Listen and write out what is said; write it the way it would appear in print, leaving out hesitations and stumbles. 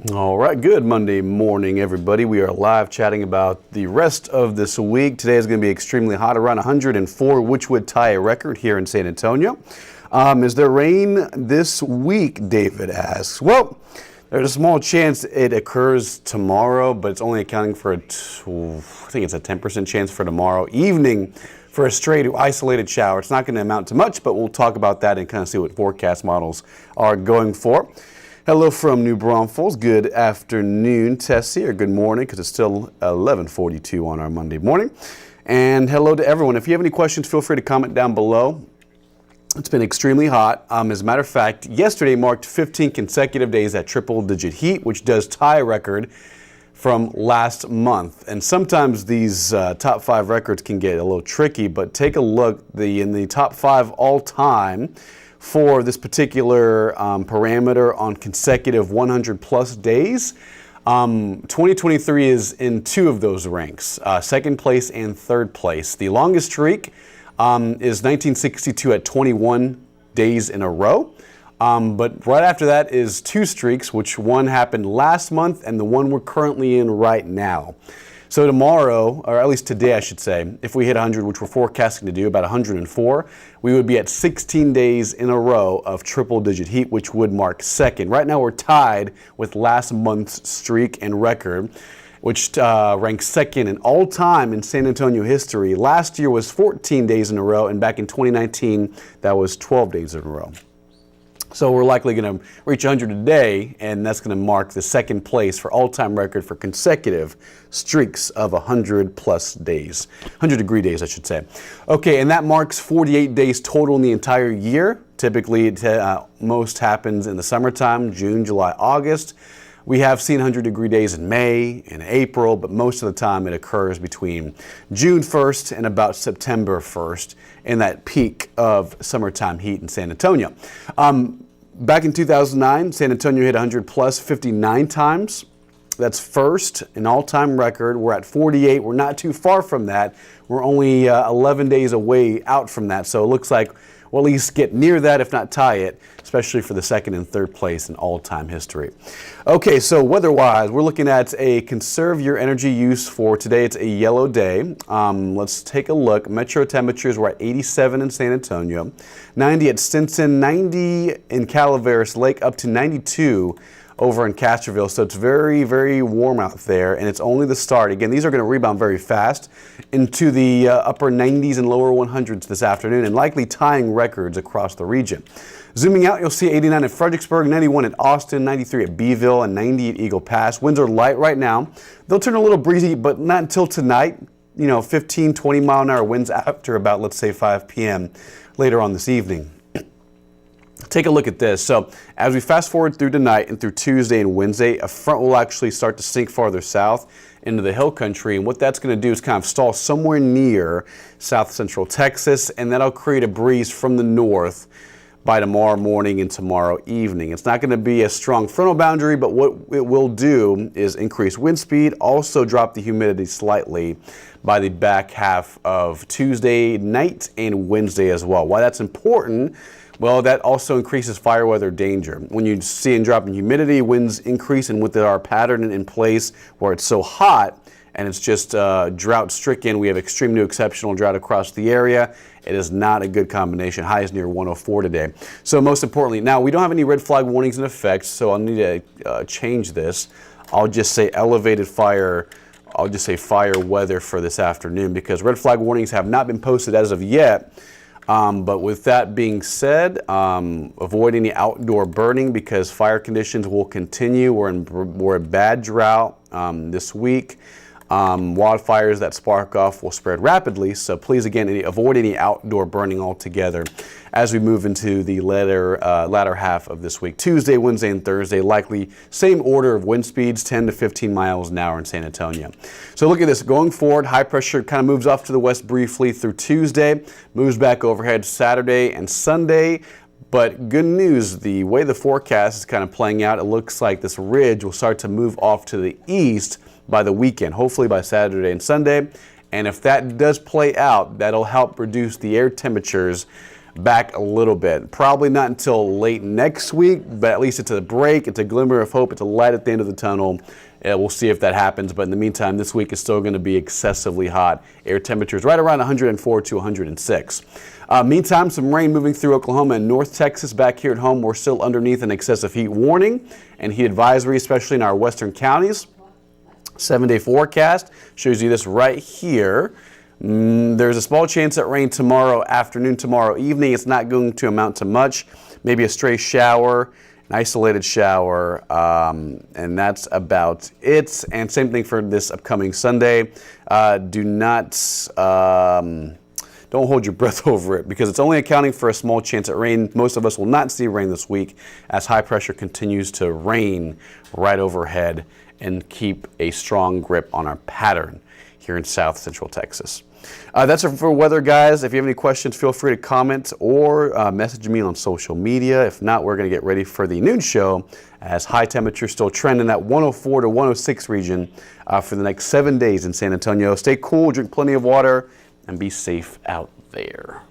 All right, good Monday morning, everybody. We are live chatting about the rest of this week. Today is going to be extremely hot, around 104, which would tie a record here in San Antonio. Is there rain this week, David asks? Well, there's a small chance it occurs tomorrow, but it's only accounting for, I think it's a 10% chance for tomorrow evening for a straight isolated shower. It's not going to amount to much, but we'll talk about that and kind of see what forecast models are going for. Hello from New Braunfels. Good afternoon, Tessie, or good morning, because it's still 11:42 on our Monday morning. And hello to everyone. If you have any questions, feel free to comment down below. It's been extremely hot. As a matter of fact, yesterday marked 15 consecutive days at triple-digit heat, which does tie a record from last month. And sometimes these top 5 records can get a little tricky, but take a look. In the top 5 all-time for this particular parameter on consecutive 100-plus days, 2023 is in 2 of those ranks, second place and third place. The longest streak is 1962 at 21 days in a row. But right after that is 2 streaks, which one happened last month and the one we're currently in right now. So tomorrow, or at least today I should say, if we hit 100, which we're forecasting to do, about 104, we would be at 16 days in a row of triple-digit heat, which would mark second. Right now we're tied with last month's streak and record, which ranks second in all time in San Antonio history. Last year was 14 days in a row, and back in 2019, that was 12 days in a row. So we're likely going to reach 100 today, and that's going to mark the second place for all-time record for consecutive streaks of 100-plus days, 100-degree days, I should say. Okay, and that marks 48 days total in the entire year. Typically, most happens in the summertime, June, July, August. We have seen 100-degree days in May and April, but most of the time it occurs between June 1st and about September 1st in that peak of summertime heat in San Antonio. Back in 2009, San Antonio hit 100 plus 59 times. That's first, an all-time record. We're at 48. We're not too far from that. We're only 11 days away out from that, so it looks like we'll at least get near that, if not tie it, especially for the second and third place in all-time history. Okay, so weather-wise, we're looking at a conserve your energy use for today. It's a yellow day. Let's take a look. Metro temperatures were at 87 in San Antonio, 90 at Stinson, 90 in Calaveras Lake, up to 92 over in Castroville. So it's very, very warm out there, and it's only the start. Again, these are going to rebound very fast into the upper 90s and lower 100s this afternoon, and likely tying records across the region. Zooming out, you'll see 89 at Fredericksburg, 91 at Austin, 93 at Beeville, and 90 at Eagle Pass. Winds are light right now. They'll turn a little breezy, but not until tonight. 15, 20 mile an hour winds after about, let's say, 5 p.m. later on this evening. Take a look at this. So as we fast forward through tonight and through Tuesday and Wednesday, a front will actually start to sink farther south into the hill country. And what that's going to do is kind of stall somewhere near south central Texas, and that'll create a breeze from the north by tomorrow morning and tomorrow evening. It's not going to be a strong frontal boundary, but what it will do is increase wind speed, also drop the humidity slightly by the back half of Tuesday night and Wednesday as well. Why that's important? Well, that also increases fire weather danger. When you see a drop in humidity, winds increase, and with our pattern in place where it's so hot and it's just drought stricken, we have extreme to exceptional drought across the area. It is not a good combination. High is near 104 today. So most importantly, now we don't have any red flag warnings in effect, so I'll need to change this. I'll just say elevated fire. I'll just say fire weather for this afternoon, because red flag warnings have not been posted as of yet. But with that being said, avoid any outdoor burning because fire conditions will continue. We're in bad drought this week. Wildfires that spark off will spread rapidly, so please again avoid any outdoor burning altogether as we move into the latter half of this week. Tuesday, Wednesday, and Thursday, likely same order of wind speeds, 10 to 15 miles an hour in San Antonio. So look at this, going forward, high pressure kind of moves off to the west briefly through Tuesday, moves back overhead Saturday and Sunday. But good news, the way the forecast is kind of playing out, it looks like this ridge will start to move off to the east by the weekend, hopefully by Saturday and Sunday. And if that does play out, that'll help reduce the air temperatures back a little bit. Probably not until late next week, but at least it's a break, it's a glimmer of hope, it's a light at the end of the tunnel. We'll see if that happens, but in the meantime, this week is still going to be excessively hot. Air temperatures right around 104 to 106. Meantime, some rain moving through Oklahoma and North Texas. Back here at home, we're still underneath an excessive heat warning and heat advisory, especially in our western counties. 7-day forecast shows you this right here. There's a small chance at rain tomorrow afternoon, tomorrow evening. It's not going to amount to much, maybe a stray shower, an isolated shower, and that's about it. And same thing for this upcoming Sunday. Don't hold your breath over it because it's only accounting for a small chance at rain. Most of us will not see rain this week as high pressure continues to reign right overhead and keep a strong grip on our pattern here in South Central Texas. That's it for weather, guys. If you have any questions, feel free to comment or message me on social media. If not, we're going to get ready for the noon show as high temperatures still trend in that 104 to 106 region for the next 7 days in San Antonio. Stay cool, drink plenty of water, and be safe out there.